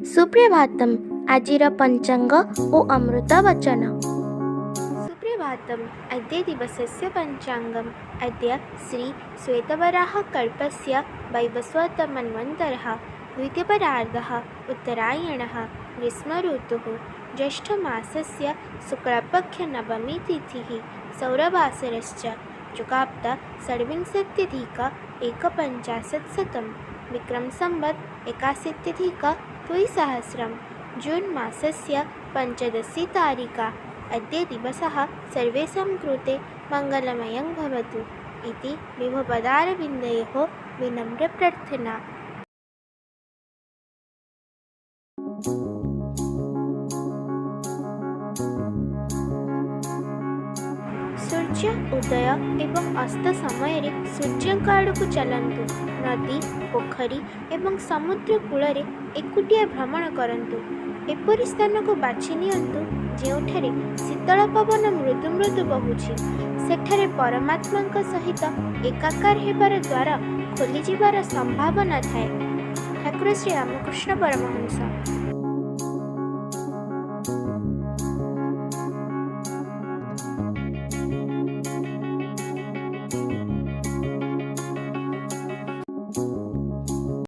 सुप्रभातम आजिर पंचांग ओ अमृत वचन। सुप्रभातम अद्य दिवसस्य पंचांगम। अद्य श्री श्वेतवराह कल्पस्य वैवस्वत मन्वन्तरः द्वितीयपरार्धः उत्तरायणः ग्रीष्म ऋतुः ज्येष्ठमासस्य शुक्लपक्ष नवमी तिथिः सौरवासरश्च चुकाप्त षड्विंशत्यधिक एकपञ्चाशत्शतं विक्रम संवत् एकाशीत्यधिक द्विसहस्रं जून् मासस्य पञ्चदशी तारिका। अद्य दिवसः सर्वेषां कृते मङ्गलमयं भवतु इति विभुपदारविन्दयोः विनम्रप्रार्थना। सूर्य उदय एवं अस्त समय सूर्यଙ୍କ आड़କୁ चलन्तु। नदी पोखरी एवं समुद्र कूଳରେ एकुटिया भ्रमण करन्तु। एपरि स्थान को बाछि नियन्तु ଯେଉଁଠାରେ ଶୀତଳ ପବନ ମୃଦୁ ମୃଦୁ ବହୁଛି। ସେଠାରେ ପରମାତ୍ମାଙ୍କ ସହିତ ଏକାକାର ହେବାର ଦ୍ୱାର ଖୋଲିଯିବାର ସମ୍ଭାବନା ଥାଏ। ଠାକୁର ଶ୍ରୀ ରାମକୃଷ୍ଣ ପରମହଂସ।